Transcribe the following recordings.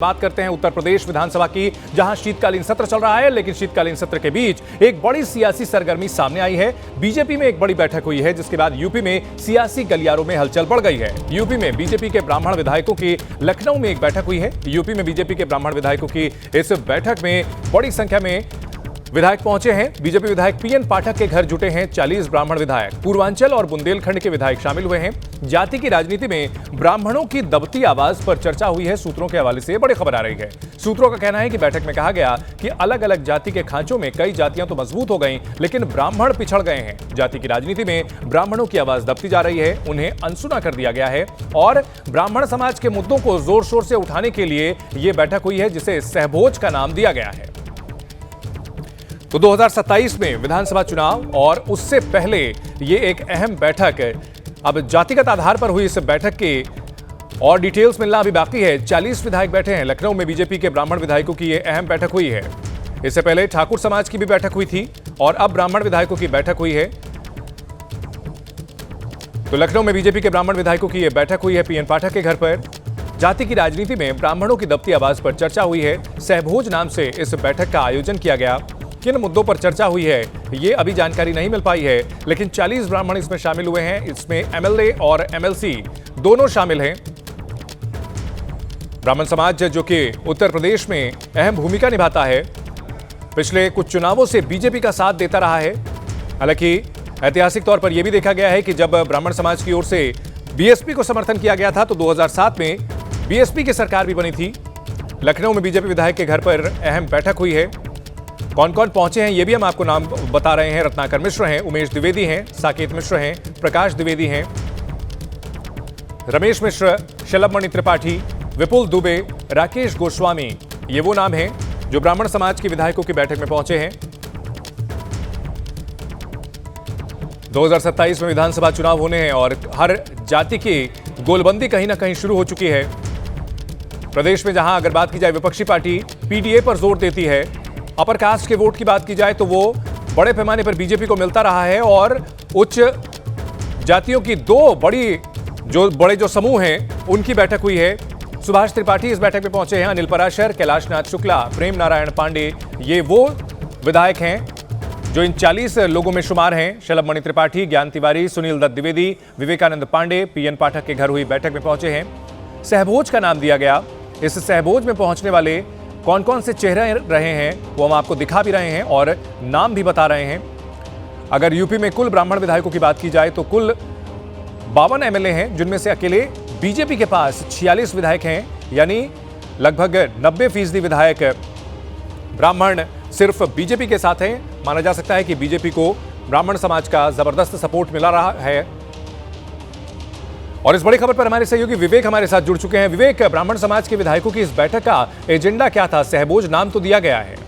बात करते हैं उत्तर प्रदेश विधानसभा की, जहां शीतकालीन सत्र चल रहा है। लेकिन शीतकालीन सत्र के बीच एक बड़ी सियासी सरगर्मी सामने आई है। बीजेपी में एक बड़ी बैठक हुई है, जिसके बाद यूपी में सियासी गलियारों में हलचल बढ़ गई है। यूपी में बीजेपी के ब्राह्मण विधायकों की लखनऊ में एक बैठक हुई है। यूपी में बीजेपी के ब्राह्मण विधायकों की इस बैठक में बड़ी संख्या में विधायक पहुंचे हैं। बीजेपी विधायक पीएन पाठक के घर जुटे हैं 40 ब्राह्मण विधायक। पूर्वांचल और बुंदेलखंड के विधायक शामिल हुए हैं। जाति की राजनीति में ब्राह्मणों की दबती आवाज पर चर्चा हुई है। सूत्रों के हवाले से यह बड़ी खबर आ रही है। सूत्रों का कहना है कि बैठक में कहा गया कि अलग अलग जाति के खांचों में कई जातियां तो मजबूत हो गईं, लेकिन ब्राह्मण पिछड़ गए हैं। जाति की राजनीति में ब्राह्मणों की आवाज दबती जा रही है, उन्हें अनसुना कर दिया गया है और ब्राह्मण समाज के मुद्दों को जोर शोर से उठाने के लिए यह बैठक हुई है, जिसे सहभोज का नाम दिया गया है। तो 2027 में विधानसभा चुनाव और उससे पहले ये एक अहम बैठक, अब जातिगत आधार पर हुई इस बैठक के और डिटेल्स मिलना अभी बाकी है। 40 विधायक बैठे हैं। लखनऊ में बीजेपी के ब्राह्मण विधायकों की ये अहम बैठक हुई है। इससे पहले ठाकुर समाज की भी बैठक हुई थी और अब ब्राह्मण विधायकों की बैठक हुई है। तो लखनऊ में बीजेपी के ब्राह्मण विधायकों की यह बैठक हुई है पीएन पाठक के घर पर। जाति की राजनीति में ब्राह्मणों की दबती आवाज पर चर्चा हुई है। सहभोज नाम से इस बैठक का आयोजन किया गया। किन मुद्दों पर चर्चा हुई है ये अभी जानकारी नहीं मिल पाई है, लेकिन 40 ब्राह्मण इसमें शामिल हुए हैं। इसमें एमएलए और एमएलसी दोनों शामिल हैं। ब्राह्मण समाज जो कि उत्तर प्रदेश में अहम भूमिका निभाता है, पिछले कुछ चुनावों से बीजेपी का साथ देता रहा है। हालांकि ऐतिहासिक तौर पर यह भी देखा गया है कि जब ब्राह्मण समाज की ओर से बीएसपी को समर्थन किया गया था तो 2007 में बीएसपी की सरकार भी बनी थी। लखनऊ में बीजेपी विधायक के घर पर अहम बैठक हुई है। कौन कौन पहुंचे हैं ये भी हम आपको नाम बता रहे हैं। रत्नाकर मिश्र हैं, उमेश द्विवेदी हैं, साकेत मिश्र हैं, प्रकाश द्विवेदी हैं, रमेश मिश्र, शलभमणि त्रिपाठी, विपुल दुबे, राकेश गोस्वामी, ये वो नाम हैं जो ब्राह्मण समाज के विधायकों की बैठक में पहुंचे हैं। 2027 में विधानसभा चुनाव होने हैं और हर जाति की गोलबंदी कहीं ना कहीं शुरू हो चुकी है। प्रदेश में जहां अगर बात की जाए विपक्षी पार्टी पीडीए पर जोर देती है, अपर कास्ट के वोट की बात की जाए तो वो बड़े पैमाने पर बीजेपी को मिलता रहा है और उच्च जातियों की दो बड़े जो समूह हैं उनकी बैठक हुई है। सुभाष त्रिपाठी इस बैठक में पहुंचे हैं। अनिल पराशर, कैलाशनाथ शुक्ला, प्रेम नारायण पांडे, ये वो विधायक हैं जो इन 40 लोगों में शुमार हैं। शलभमणि त्रिपाठी, ज्ञान तिवारी, सुनील दत्त द्विवेदी, विवेकानंद पांडे पीएन पाठक के घर हुई बैठक में पहुंचे हैं। सहभोज का नाम दिया गया। इस सहभोज में पहुंचने वाले कौन कौन से चेहरे रहे हैं वो हम आपको दिखा भी रहे हैं और नाम भी बता रहे हैं। अगर यूपी में कुल ब्राह्मण विधायकों की बात की जाए तो कुल 52 एमएलए हैं, जिनमें से अकेले बीजेपी के पास 46 विधायक हैं, यानी लगभग 90% विधायक ब्राह्मण सिर्फ बीजेपी के साथ हैं। माना जा सकता है कि बीजेपी को ब्राह्मण समाज का जबरदस्त सपोर्ट मिला रहा है। और इस बड़ी खबर पर हमारे सहयोगी विवेक हमारे साथ जुड़ चुके हैं। विवेक, ब्राह्मण समाज के विधायकों की इस बैठक का एजेंडा क्या था? सहभोज नाम तो दिया गया है।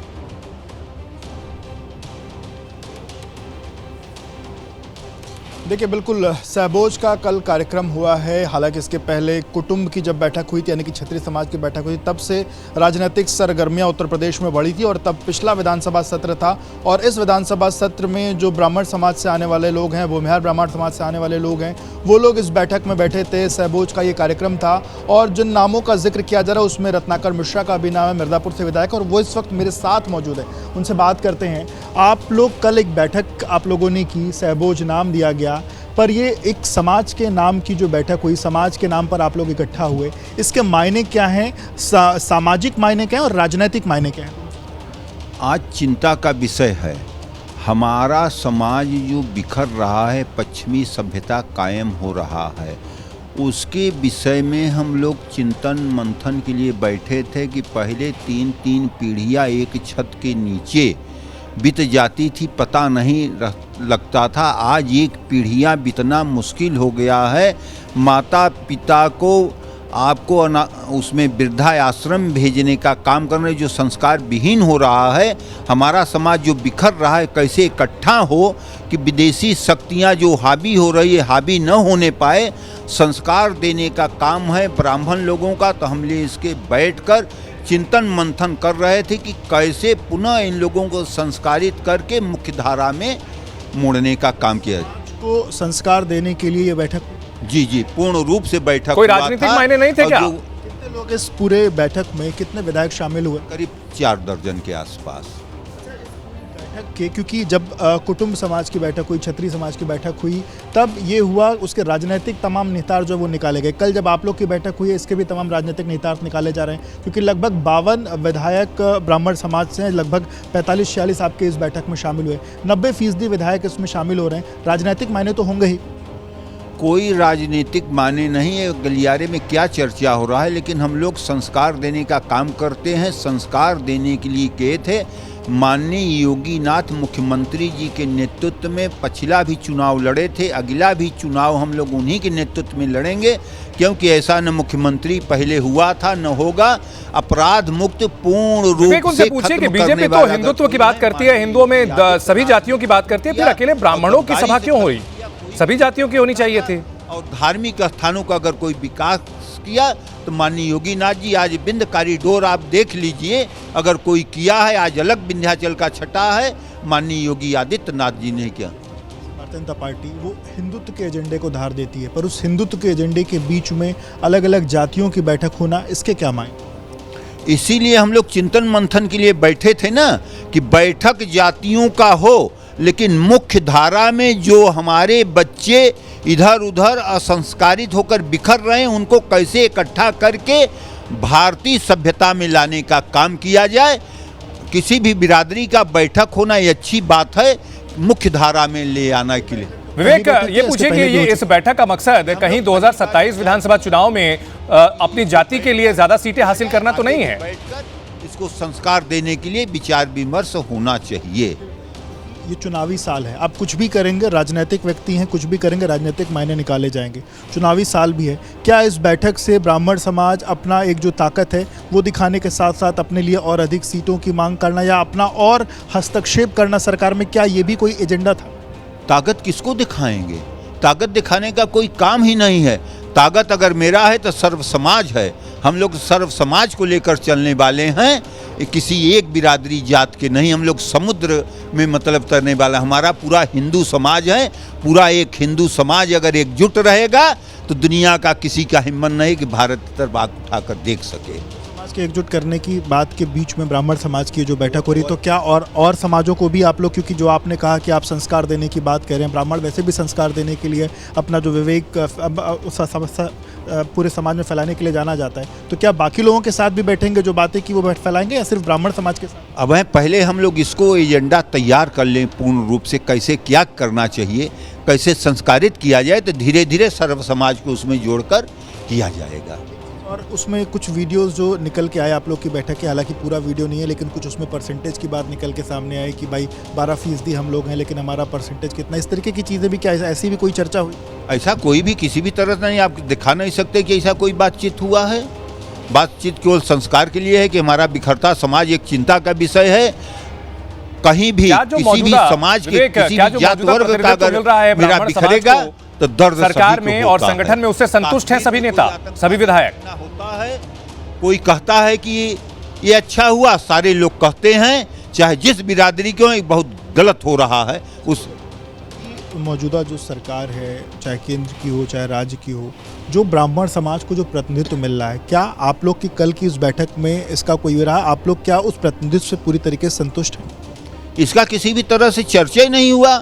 देखिए, बिल्कुल सहभोज का कल कार्यक्रम हुआ है। हालांकि इसके पहले कुटुंब की जब बैठक हुई थी, यानी कि क्षत्रिय समाज की बैठक हुई थी, तब से राजनीतिक सरगर्मियां उत्तर प्रदेश में बढ़ी थी और तब पिछला विधानसभा सत्र था। और इस विधानसभा सत्र में जो ब्राह्मण समाज से आने वाले लोग हैं, भूमिहार ब्राह्मण समाज से आने वाले लोग हैं, वो लोग इस बैठक में बैठे थे। सहभोज का ये कार्यक्रम था और जिन नामों का जिक्र किया जा रहा है उसमें रत्नाकर मिश्रा का भी नाम है, मिर्जापुर से विधायक, और वो इस वक्त मेरे साथ मौजूद है। उनसे बात करते हैं। आप लोग कल एक बैठक आप लोगों ने की, सहभोज नाम दिया गया, पर ये एक समाज के नाम की जो बैठक हुई, समाज के नाम पर आप लोग इकट्ठा हुए, इसके मायने क्या हैं? सामाजिक मायने क्या हैं और राजनीतिक मायने क्या हैं? आज चिंता का विषय है। हमारा समाज जो बिखर रहा है, पश्चिमी सभ्यता कायम हो रहा है, उसके विषय में हम लोग चिंतन मंथन के लिए बैठे थे कि पहले 3 पीढ़ियाँ एक छत के नीचे बीत जाती थी, पता नहीं लगता था। आज एक पीढ़ियाँ बीतना मुश्किल हो गया है। माता पिता को आपको उसमें वृद्धा आश्रम भेजने का काम करने, जो संस्कार विहीन हो रहा है। हमारा समाज जो बिखर रहा है, कैसे इकट्ठा हो कि विदेशी शक्तियाँ जो हावी हो रही है, हावी न होने पाए। संस्कार देने का काम है ब्राह्मण लोगों का। तो हम लोग इसके बैठकर चिंतन मंथन कर रहे थे कि कैसे पुनः इन लोगों को संस्कारित करके मुख्य धारा में मोड़ने का काम किया जाए। तो संस्कार देने के लिए ये बैठक? जी, पूर्ण रूप से बैठक। कोई राजनीतिक मायने नहीं थे क्या? कितने लोग इस पूरे बैठक में, कितने विधायक शामिल हुए करीब 4 दर्जन के आसपास। बैठक के, क्योंकि जब कुटुंब समाज की बैठक हुई, क्षत्रिय समाज की बैठक हुई, तब ये हुआ, उसके राजनीतिक तमाम निहितार्थ जो वो निकाले गए। कल जब आप लोग की बैठक हुई है, इसके भी तमाम राजनीतिक निहितार्थ निकाले जा रहे हैं, क्योंकि लगभग 52 विधायक ब्राह्मण समाज से हैं, लगभग 45-46 आपके इस बैठक में शामिल हुए, 90% विधायक इसमें शामिल हो रहे हैं। राजनीतिक मायने तो होंगे ही। कोई राजनीतिक माने नहीं है, गलियारे में क्या चर्चा हो रहा है, लेकिन हम लोग संस्कार देने का काम करते हैं। संस्कार देने के लिए गए थे। माननीय योगीनाथ मुख्यमंत्री जी के नेतृत्व में पिछला भी चुनाव लड़े थे, अगला भी चुनाव हम लोग उन्हीं के नेतृत्व में लड़ेंगे, क्योंकि ऐसा न मुख्यमंत्री पहले हुआ था न होगा। अपराध मुक्त पूर्ण रूप से पूछिए कि खत्म बीजेपी करने तो वाला हिंदुत्व की बात करती है, हिंदुओं में सभी जातियों की बात करती है, फिर अकेले ब्राह्मणों की सभा क्यों हुई? सभी जातियों की होनी चाहिए थी। और धार्मिक स्थानों का अगर कोई विकास किया तो माननीय योगीनाथ जी, आज बिंद कॉरिडोर आप देख लीजिए, अगर कोई किया है, आज अलग विंध्याचल का छटा है, माननीय योगी आदित्यनाथ जी ने किया। भारतीय जनता पार्टी वो हिंदुत्व के एजेंडे को धार देती है, पर उस हिंदुत्व के एजेंडे के बीच में अलग अलग जातियों की बैठक होना, इसके क्या मायने? इसीलिए हम लोग चिंतन मंथन के लिए बैठे थे ना, कि बैठक जातियों का हो, लेकिन मुख्य धारा में जो हमारे बच्चे इधर उधर असंस्कारित होकर बिखर रहे हैं, उनको कैसे इकट्ठा करके भारतीय सभ्यता में लाने का काम किया जाए। किसी भी बिरादरी का बैठक होना ये अच्छी बात है, मुख्य धारा में ले आने के लिए। विवेक, ये पूछिए कि ये इस बैठक का मकसद कहीं 2027 विधानसभा चुनाव में अपनी जाति के लिए ज्यादा सीटें हासिल करना तो नहीं है? बैठकर इसको संस्कार देने के लिए विचार विमर्श होना चाहिए। ये चुनावी साल है, आप कुछ भी करेंगे, राजनीतिक व्यक्ति हैं, कुछ भी करेंगे राजनीतिक मायने निकाले जाएंगे। चुनावी साल भी है, क्या इस बैठक से ब्राह्मण समाज अपना एक जो ताकत है वो दिखाने के साथ साथ अपने लिए और अधिक सीटों की मांग करना या अपना और हस्तक्षेप करना सरकार में, क्या ये भी कोई एजेंडा था? ताकत किसको दिखाएंगे? ताकत दिखाने का कोई काम ही नहीं है। ताकत अगर मेरा है तो सर्व समाज है। हम लोग सर्व समाज को लेकर चलने वाले हैं, किसी एक बिरादरी जात के नहीं। हम लोग समुद्र में मतलब तैरने वाला, हमारा पूरा हिंदू समाज है। पूरा एक हिंदू समाज अगर एकजुट रहेगा तो दुनिया का किसी का हिम्मत नहीं कि भारत की तरफ आंख उठाकर देख सके। समाज के एकजुट करने की बात के बीच में ब्राह्मण समाज की जो बैठक हो रही, तो क्या और समाजों को भी आप लोग, क्योंकि जो आपने कहा कि आप संस्कार देने की बात कह रहे हैं, ब्राह्मण वैसे भी संस्कार देने के लिए अपना जो विवेक पूरे समाज में फैलाने के लिए जाना जाता है, तो क्या बाकी लोगों के साथ भी बैठेंगे, जो बातें की वो फैलाएंगे, या सिर्फ ब्राह्मण समाज के साथ? अब है, पहले हम लोग इसको एजेंडा तैयार कर लें पूर्ण रूप से, कैसे क्या करना चाहिए, कैसे संस्कारित किया जाए, तो धीरे धीरे सर्व समाज को उसमें जोड़कर किया जाएगा। और उसमें कुछ वीडियोस जो निकल के आए आप लोग की बैठक के, हालांकि पूरा वीडियो नहीं है, लेकिन कुछ उसमें परसेंटेज की बात निकल के सामने आई कि भाई 12% हम लोग हैं, लेकिन हमारा परसेंटेज कितना, इस तरीके की चीज़ें भी, क्या ऐसी भी कोई चर्चा हुई? ऐसा कोई भी किसी भी तरह नहीं, आप दिखा नहीं सकते कि ऐसा कोई बातचीत हुआ है। बातचीत केवल संस्कार के लिए है कि हमारा बिखरता समाज एक चिंता का विषय है। कहीं भी किसी भी समाज के किसी भी जात वर्ग का अगर मेरा बिखरेगा तो दर्द सरकार में और संगठन में उससे संतुष्ट हैं सभी नेता, सभी विधायक। होता है, कोई कहता है कि ये अच्छा हुआ, सारे लोग कहते हैं, चाहे जिस बिरादरी के हो, एक बहुत गलत हो रहा है। उस मौजूदा जो सरकार है, चाहे केंद्र की हो चाहे राज्य की हो, जो ब्राह्मण समाज को जो प्रतिनिधित्व मिल रहा है, क्या आप लोग की कल की इस बैठक में इसका कोई रहा? आप लोग क्या उस प्रतिनिधित्व से पूरी तरीके से संतुष्ट हैं? इसका किसी भी तरह से चर्चा ही नहीं हुआ,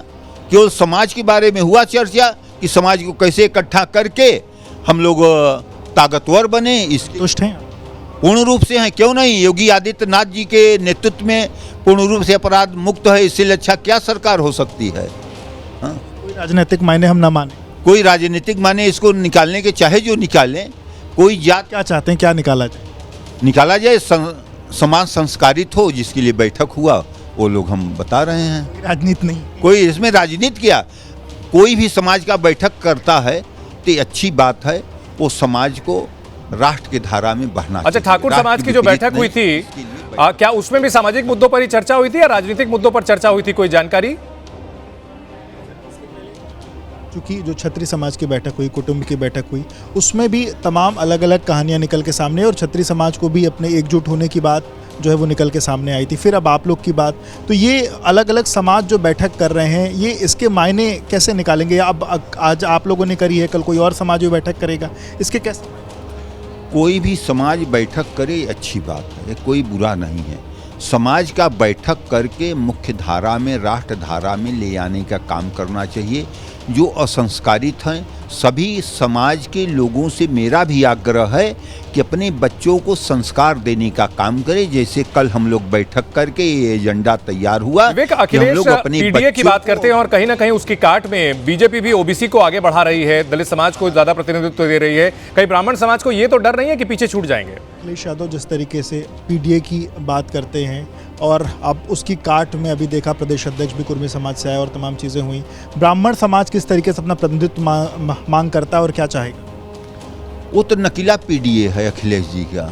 केवल समाज के बारे में हुआ चर्चा कि समाज को कैसे इकट्ठा करके हम लोग ताकतवर बने। संतुष्ट हैं? पूर्ण रूप से हैं, क्यों नहीं। योगी आदित्यनाथ जी के नेतृत्व में पूर्ण रूप से अपराध मुक्त है, इससे अच्छा क्या सरकार हो सकती है? हाँ? कोई राजनीतिक मायने हम ना माने, कोई राजनीतिक माने इसको निकालने के चाहे जो निकालें, कोई जात क्या चाहते हैं, क्या निकाला जाए? निकाला जाए, समाज संस्कारित हो, जिसके लिए बैठक हुआ वो लोग हम बता रहे हैं। राजनीति नहीं, कोई इसमें राजनीति किया, कोई भी समाज का बैठक करता है तो अच्छी बात है, वो समाज को राष्ट्र की धारा में बढ़ना। अच्छा, ठाकुर समाज की जो बैठक हुई थी, क्या उसमें भी सामाजिक मुद्दों पर ही चर्चा हुई थी या राजनीतिक मुद्दों पर चर्चा हुई थी, कोई जानकारी? क्योंकि जो क्षत्रिय समाज की बैठक हुई, कुटुंब की बैठक हुई, उसमें भी तमाम अलग अलग कहानियां निकल के सामने, और क्षत्रिय समाज को भी अपने एकजुट होने की बात जो है वो निकल के सामने आई थी। फिर अब आप लोग की बात, तो ये अलग अलग समाज जो बैठक कर रहे हैं, ये इसके मायने कैसे निकालेंगे? अब आज आप लोगों ने करी है, कल कोई और समाज जो बैठक करेगा, इसके कैसे? कोई भी समाज बैठक करे अच्छी बात है, कोई बुरा नहीं है। समाज का बैठक करके मुख्य धारा में, राष्ट्र धारा में ले आने का काम करना चाहिए। जो असंस्कारित हैं, सभी समाज के लोगों से मेरा भी आग्रह है कि अपने बच्चों को संस्कार देने का काम करें। जैसे कल हम लोग बैठक करके ये एजेंडा तैयार हुआ विवेक, कि हम अखिलेश लोग अपने पीडीए की बात करते हैं और कहीं ना कहीं उसकी काट में बीजेपी भी ओबीसी को आगे बढ़ा रही है, दलित समाज को ज्यादा प्रतिनिधित्व दे रही है। कहीं ब्राह्मण समाज को ये तो डर नहीं है कि पीछे छूट जाएंगे? अखिलेश यादव जिस तरीके से पीडीए की बात करते हैं और अब उसकी काट में अभी देखा प्रदेश अध्यक्ष भी कुर्मी समाज से आए और तमाम चीज़ें हुई, ब्राह्मण समाज किस तरीके से अपना प्रतिनिधित्व मांग करता है और क्या चाहेगा? वो तो नकीला पीडीए है अखिलेश जी का।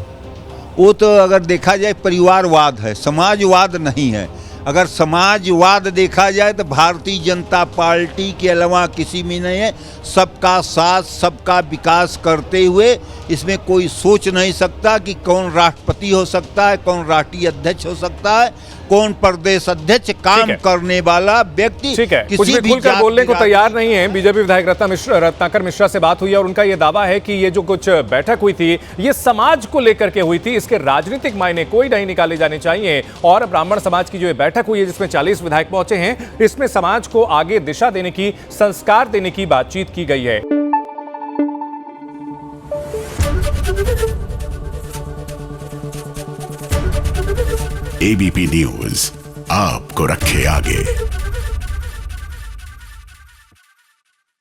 वो तो अगर देखा जाए परिवारवाद है, समाजवाद नहीं है। अगर समाजवाद देखा जाए तो भारतीय जनता पार्टी के अलावा किसी में नहीं है। सबका साथ, सबका विकास करते हुए इसमें कोई सोच नहीं सकता कि कौन राष्ट्रपति हो सकता है, कौन राष्ट्रीय अध्यक्ष हो सकता है, कौन प्रदेश अध्यक्ष, काम करने वाला व्यक्ति ठीक है, कुछ भी खुलकर बोलने को तैयार नहीं है। बीजेपी विधायक रत्नाकर मिश्रा से बात हुई और उनका यह दावा है कि ये जो कुछ बैठक हुई थी ये समाज को लेकर के हुई थी, इसके राजनीतिक मायने कोई नहीं निकाले जाने चाहिए। और ब्राह्मण समाज की जो बैठक हुई है जिसमें 40 विधायक पहुंचे हैं, इसमें समाज को आगे दिशा देने की, संस्कार देने की बातचीत की गई है। एबीपी न्यूज आपको रखे आगे।